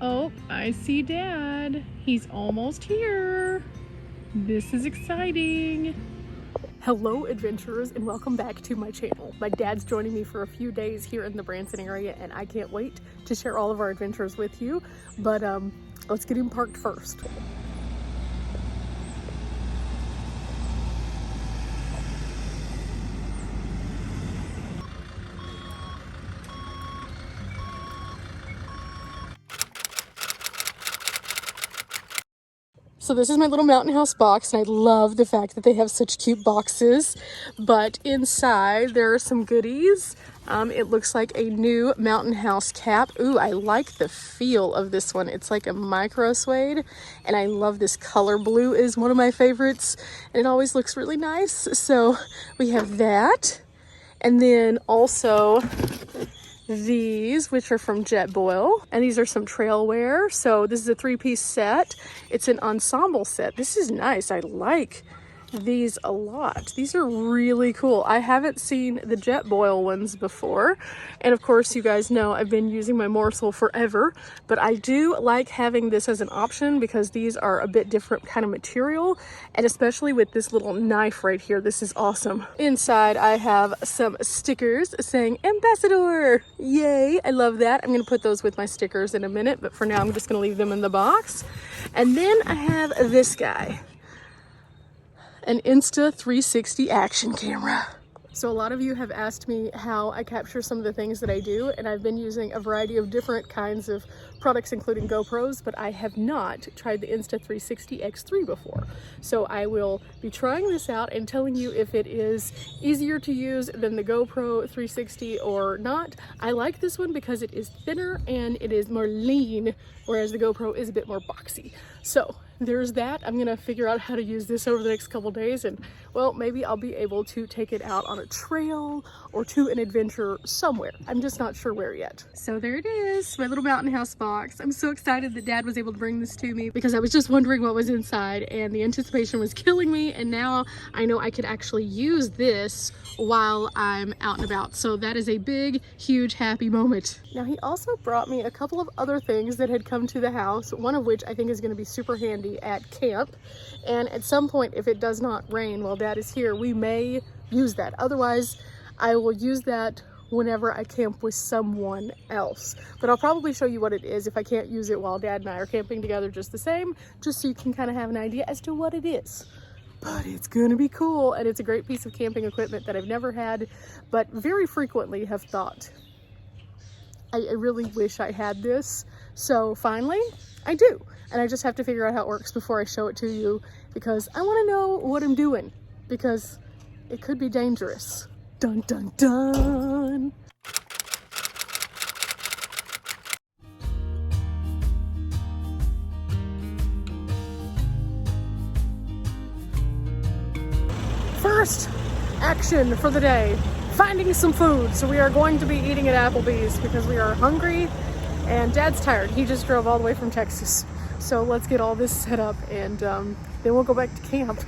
Oh, I see Dad. He's almost here. This is exciting. Hello adventurers and welcome back to my channel. My dad's joining me for a few days here in the Branson area and I can't wait to share all of our adventures with you. But let's get him parked first. So this is my little mountain house box, and I love the fact that they have such cute boxes, but inside there are some goodies. It looks like a new mountain house cap. Ooh, I like the feel of this one. It's like a micro suede, and I love this color. Blue is one of my favorites, and it always looks really nice. So we have that, and then also these, which are from Jetboil, and these are some trail wear. So this is a 3-piece set. It's an ensemble set. This is nice. I like these a lot. These are really cool. I haven't seen the Jetboil ones before, and of course you guys know I've been using my Morsel forever, but I do like having this as an option because these are a bit different kind of material, and especially with this little knife right here, this is awesome. Inside I have some stickers saying Ambassador. Yay, I love that. I'm gonna put those with my stickers in a minute, but for now I'm just gonna leave them in the box. And then I have this guy, an Insta360 action camera. So a lot of you have asked me how I capture some of the things that I do, and I've been using a variety of different kinds of products, including GoPros, but I have not tried the Insta360 X3 before. So I will be trying this out and telling you if it is easier to use than the GoPro 360 or not. I like this one because it is thinner and it is more lean, whereas the GoPro is a bit more boxy. So there's that. I'm gonna figure out how to use this over the next couple days, and well, maybe I'll be able to take it out on a trail or to an adventure somewhere. I'm just not sure where yet. So there it is, my little mountain house box. I'm so excited that Dad was able to bring this to me because I was just wondering what was inside and the anticipation was killing me, and now I know I could actually use this while I'm out and about. So that is a big, huge, happy moment. Now he also brought me a couple of other things that had come to the house, one of which I think is going to be super handy at camp, and at some point if it does not rain while Dad is here, we may use that. Otherwise I will use that whenever I camp with someone else, but I'll probably show you what it is if I can't use it while Dad and I are camping together just the same, just so you can kind of have an idea as to what it is. But it's gonna be cool, and it's a great piece of camping equipment that I've never had, but very frequently have thought, I really wish I had this. So finally I do, and I just have to figure out how it works before I show it to you, because I want to know what I'm doing, because it could be dangerous. Dun dun dun. First action for the day, finding some food. So we are going to be eating at Applebee's because we are hungry and Dad's tired. He just drove all the way from Texas. So let's get all this set up, and then we'll go back to camp.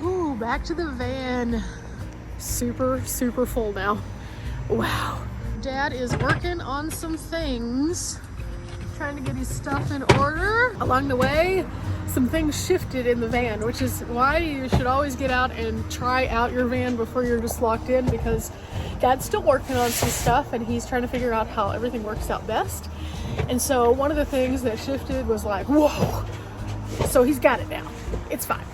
Ooh, back to the van. Super full now. Wow. Dad is working on some things, trying to get his stuff in order. Along the way, some things shifted in the van, which is why you should always get out and try out your van before you're just locked in, because Dad's still working on some stuff and he's trying to figure out how everything works out best. And so one of the things that shifted was like, whoa. So he's got it now. It's fine.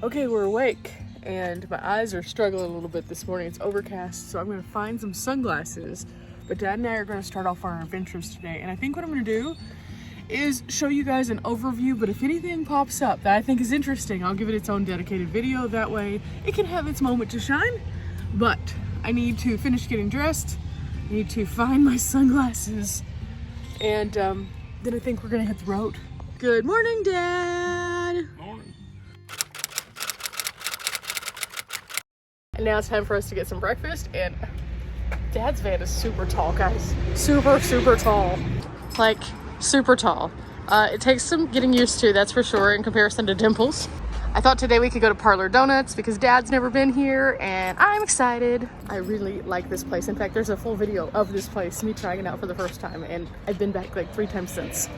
Okay, we're awake and my eyes are struggling a little bit this morning. It's overcast, so I'm gonna find some sunglasses. But Dad and I are gonna start off our adventures today. And I think what I'm gonna do is show you guys an overview, but if anything pops up that I think is interesting, I'll give it its own dedicated video. That way it can have its moment to shine. But I need to finish getting dressed. I need to find my sunglasses. And then I think we're gonna hit the road. Good morning, Dad. Morning. And now it's time for us to get some breakfast. And Dad's van is super tall, guys. Super, super tall. Like, super tall. It takes some getting used to, that's for sure, in comparison to Dimples. I thought today we could go to Parlor Donuts because Dad's never been here and I'm excited. I really like this place. In fact, there's a full video of this place, me trying it out for the first time, and I've been back like 3 times since.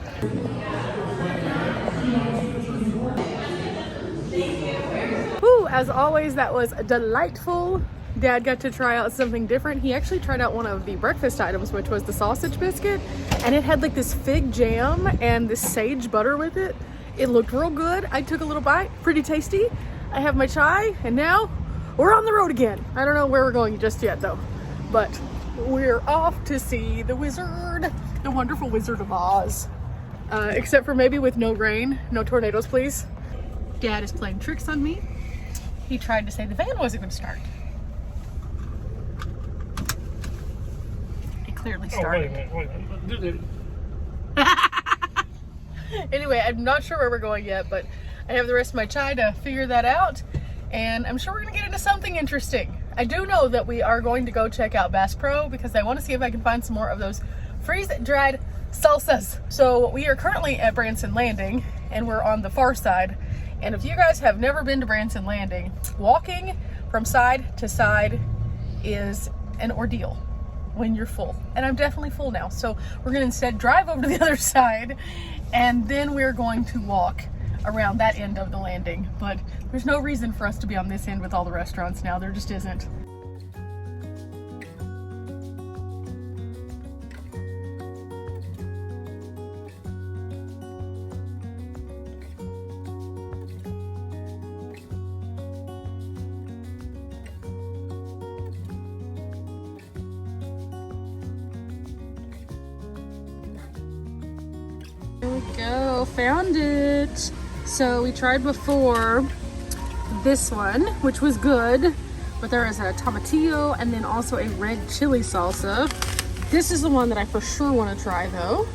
Woo, as always, that was delightful. Dad got to try out something different. He actually tried out one of the breakfast items, which was the sausage biscuit, and it had like this fig jam and this sage butter with it. It looked real good. I took a little bite, pretty tasty. I have my chai, and now we're on the road again. I don't know where we're going just yet though, but we're off to see the wizard, the wonderful Wizard of Oz. Except for maybe with no rain, no tornadoes, please. Dad is playing tricks on me. He tried to say the van wasn't gonna start. It clearly started. Wait a minute. Anyway, I'm not sure where we're going yet, but I have the rest of my chai to figure that out, and I'm sure we're gonna get into something interesting. I do know that we are going to go check out Bass Pro because I want to see if I can find some more of those freeze-dried salsas. So we are currently at Branson Landing, and we're on the far side. And if you guys have never been to Branson Landing, walking from side to side is an ordeal when you're full. And I'm definitely full now. So we're gonna instead drive over to the other side, and then we're going to walk around that end of the landing. But there's no reason for us to be on this end with all the restaurants now. There just isn't. There we go, found it. So we tried before this one, which was good, but there is a tomatillo and then also a red chili salsa. This is the one that I for sure want to try though.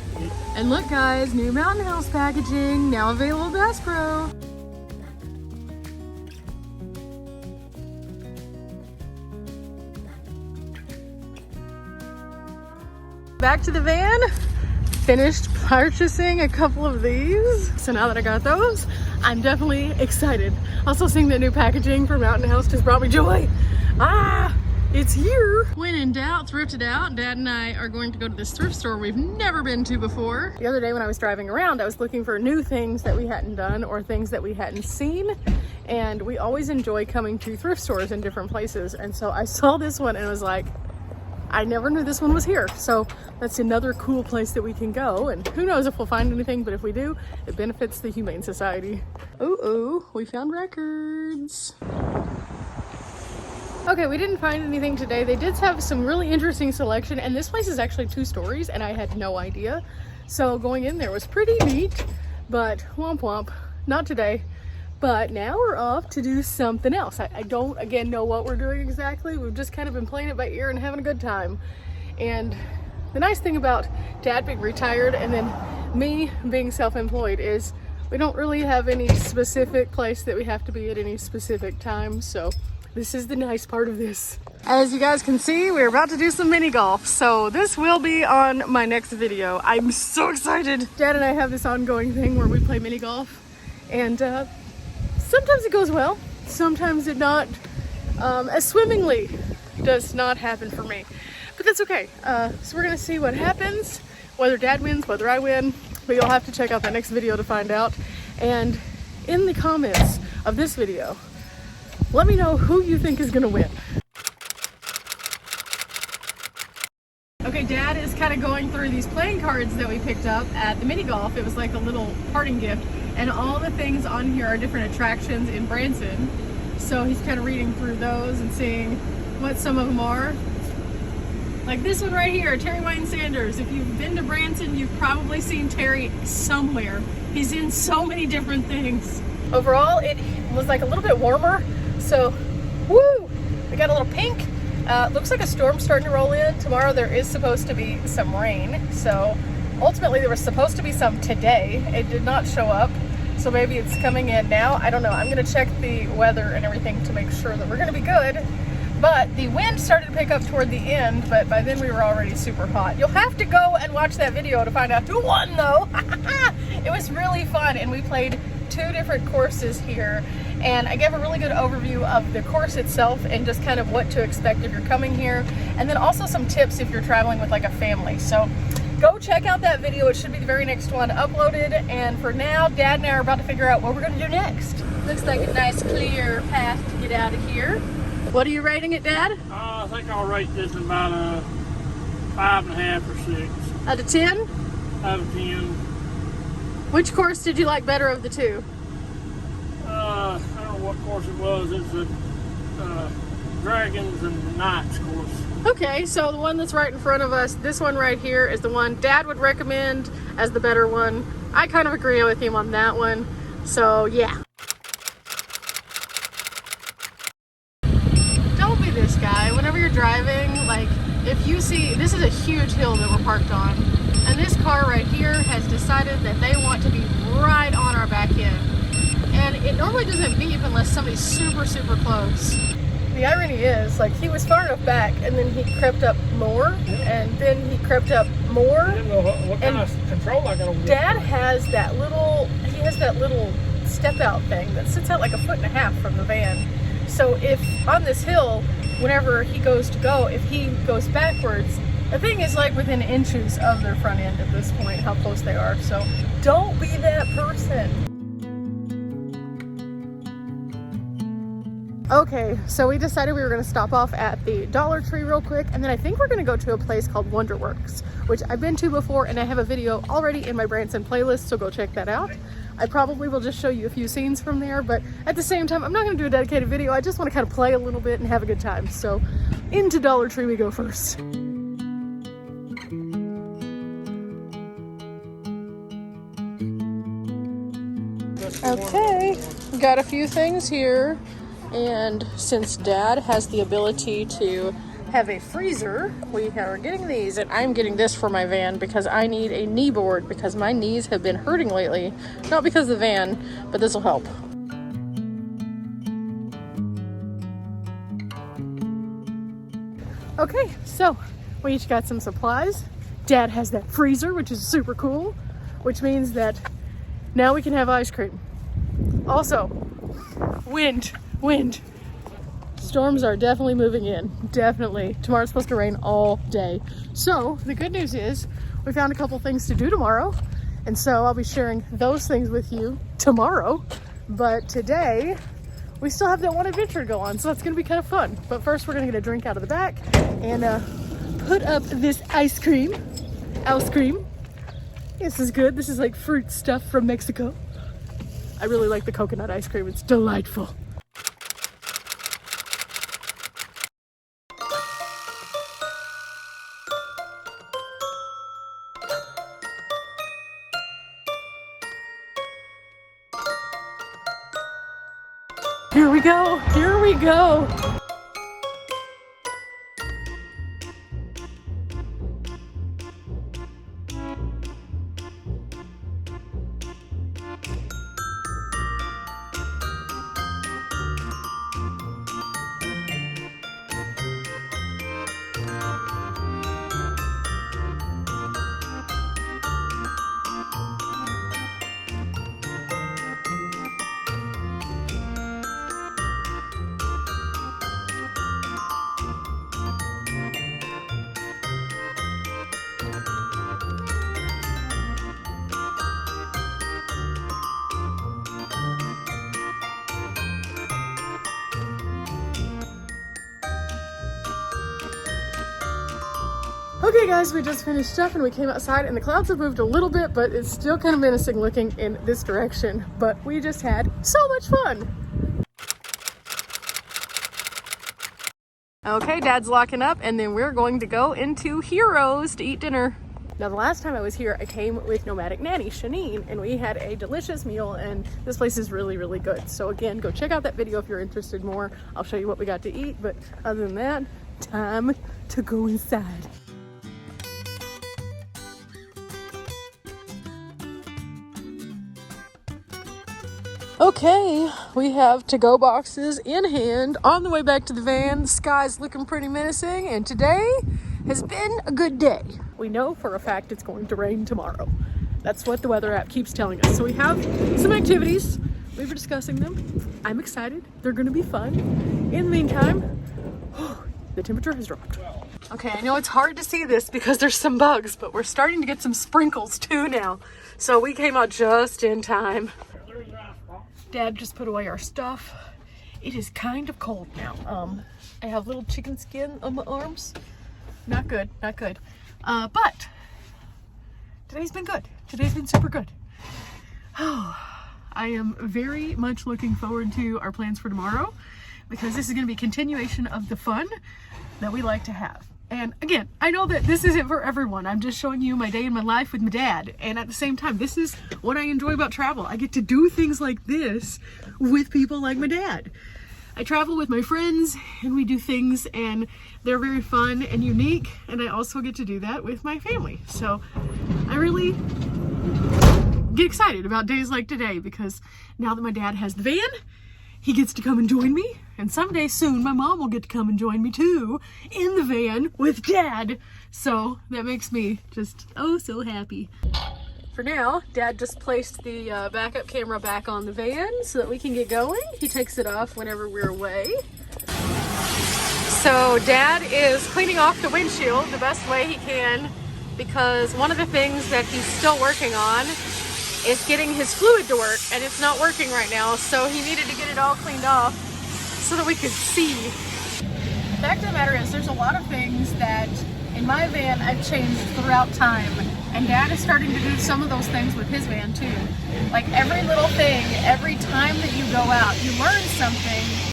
And look guys, new Mountain House packaging, now available at Bass Pro. Back to the van. Finished purchasing a couple of these. So now that I got those, I'm definitely excited. Also seeing the new packaging for Mountain House just brought me joy. It's here. When in doubt, thrift it out. Dad and I are going to go to this thrift store we've never been to before. The other day when I was driving around, I was looking for new things that we hadn't done or things that we hadn't seen. And we always enjoy coming to thrift stores in different places. And so I saw this one and was like, I never knew this one was here. So that's another cool place that we can go. And who knows if we'll find anything, but if we do, it benefits the Humane Society. Ooh, we found records. Okay, we didn't find anything today. They did have some really interesting selection, and this place is actually 2 stories, and I had no idea. So going in there was pretty neat, but womp womp, not today. But now we're off to do something else. I don't, again, know what we're doing exactly. We've just kind of been playing it by ear and having a good time. And the nice thing about Dad being retired and then me being self-employed is we don't really have any specific place that we have to be at any specific time. So this is the nice part of this. As you guys can see, we're about to do some mini golf. So this will be on my next video. I'm so excited. Dad and I have this ongoing thing where we play mini golf, and sometimes it goes well, sometimes it not as swimmingly does not happen for me, but that's okay. So we're gonna see what happens, whether Dad wins, whether I win, but you'll have to check out that next video to find out. And in the comments of this video, let me know who you think is gonna win. Okay, Dad is kind of going through these playing cards that we picked up at the mini golf. It was like a little parting gift, and all the things on here are different attractions in Branson. So he's kind of reading through those and seeing what some of them are. Like this one right here, Terry Wayne Sanders. If you've been to Branson, you've probably seen Terry somewhere. He's in so many different things. Overall, it was like a little bit warmer. So, woo! We got a little pink. Looks like a storm's starting to roll in. Tomorrow there is supposed to be some rain. So ultimately there was supposed to be some today. It did not show up. So maybe it's coming in now. I don't know. I'm going to check the weather and everything to make sure that we're going to be good. But the wind started to pick up toward the end, but by then we were already super hot. You'll have to go and watch that video to find out who won though. It was really fun, and we played 2 different courses here. And I gave a really good overview of the course itself and just kind of what to expect if you're coming here. And then also some tips if you're traveling with like a family. So go check out that video. It should be the very next one uploaded. And for now, Dad and I are about to figure out what we're going to do next. Looks like a nice clear path to get out of here. What are you rating it, Dad? I think I'll rate this about a 5.5 or 6. Out of 10? Out of 10. Which course did you like better of the 2? I don't know what course it was. It's the Dragons and Knights course. Okay, so the one that's right in front of us, this one right here is the one Dad would recommend as the better one. I kind of agree with him on that one. So yeah. Don't be this guy. Whenever you're driving, like if you see, this is a huge hill that we're parked on. And this car right here has decided that they want to be right on our back end. And it normally doesn't beep unless somebody's super, super close. The irony is, like, he was far enough back and then he crept up more and then he crept up more. I didn't know what kind of control I got over Dad has that little, step out thing that sits out like 1.5 feet from the van. So if on this hill, whenever he goes to go, if he goes backwards, the thing is like within inches of their front end at this point, how close they are. So don't be that person. Okay, so we decided we were going to stop off at the Dollar Tree real quick, and then I think we're going to go to a place called Wonderworks, which I've been to before, and I have a video already in my Branson playlist, so go check that out. I probably will just show you a few scenes from there, but at the same time, I'm not going to do a dedicated video. I just want to kind of play a little bit and have a good time. So into Dollar Tree we go first. Okay, got a few things here. And since Dad has the ability to have a freezer, we are getting these, and I'm getting this for my van because I need a knee board because my knees have been hurting lately. Not because of the van, but this will help. Okay, so we each got some supplies. Dad has that freezer, which is super cool, which means that now we can have ice cream. Also, wind. Storms are definitely moving in. Definitely. Tomorrow's supposed to rain all day. So the good news is we found a couple things to do tomorrow. And so I'll be sharing those things with you tomorrow. But today we still have that one adventure to go on. So that's going to be kind of fun. But first we're going to get a drink out of the back and put up this ice cream. This is good. This is like fruit stuff from Mexico. I really like the coconut ice cream. It's delightful. Here we go. Here we go. Okay guys, we just finished up and we came outside and the clouds have moved a little bit, but it's still kind of menacing looking in this direction. But we just had so much fun. Okay, Dad's locking up, and then we're going to go into Heroes to eat dinner. Now, the last time I was here, I came with Nomadic Nanny, Shanine, and we had a delicious meal, and this place is really, really good. So again, go check out that video if you're interested more. I'll show you what we got to eat, but other than that, time to go inside. Okay, we have to-go boxes in hand on the way back to the van. The sky's looking pretty menacing, and today has been a good day. We know for a fact it's going to rain tomorrow. That's what the weather app keeps telling us. So we have some activities. We were discussing them. I'm excited. They're going to be fun. In the meantime, the temperature has dropped. Okay, I know it's hard to see this because there's some bugs, but we're starting to get some sprinkles too now. So we came out just in time. Dad just put away our stuff. It is kind of cold now. I have little chicken skin on my arms. Not good, not good. But today's been good. Today's been super good. Oh, I am very much looking forward to our plans for tomorrow because this is going to be a continuation of the fun that we like to have. And again, I know that this isn't for everyone. I'm just showing you my day in my life with my dad. And at the same time, this is what I enjoy about travel. I get to do things like this with people like my dad. I travel with my friends and we do things and they're very fun and unique. And I also get to do that with my family. So I really get excited about days like today because now that my dad has the van, he gets to come and join me. And someday soon, my mom will get to come and join me too in the van with Dad. So that makes me just, oh, so happy. For now, Dad just placed the backup camera back on the van so that we can get going. He takes it off whenever we're away. So Dad is cleaning off the windshield the best way he can because one of the things that he's still working on is getting his fluid to work, and it's not working right now, so he needed to get it all cleaned off so that we could see. The fact of the matter is there's a lot of things that in my van I've changed throughout time, and Dad is starting to do some of those things with his van too. Like every little thing, every time that you go out, you learn something.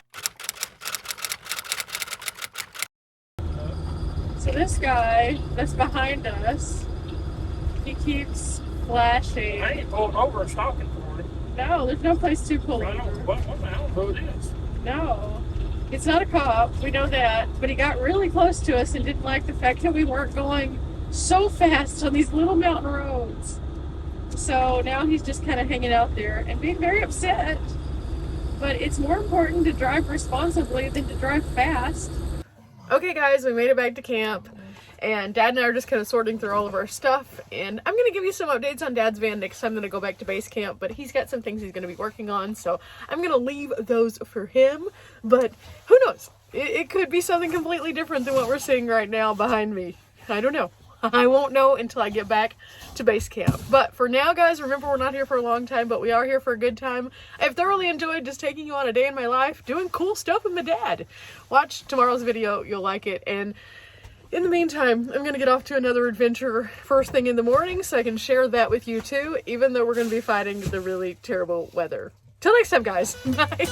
So this guy that's behind us, he keeps flashing. I ain't pulling over and stalking for him. No, there's no place to pull over. I don't know who it is. No, it's not a cop, we know that, but he got really close to us and didn't like the fact that we weren't going so fast on these little mountain roads. So now he's just kind of hanging out there and being very upset. But it's more important to drive responsibly than to drive fast. Okay guys, we made it back to camp. And Dad and I are just kind of sorting through all of our stuff. And I'm going to give you some updates on Dad's van next time that I go back to base camp. But he's got some things he's going to be working on. So I'm going to leave those for him. But who knows? It could be something completely different than what we're seeing right now behind me. I don't know. I won't know until I get back to base camp. But for now, guys, remember we're not here for a long time, but we are here for a good time. I've thoroughly enjoyed just taking you on a day in my life, doing cool stuff with my dad. Watch tomorrow's video. You'll like it. And in the meantime, I'm going to get off to another adventure first thing in the morning so I can share that with you too, even though we're going to be fighting the really terrible weather. Till next time, guys. Bye.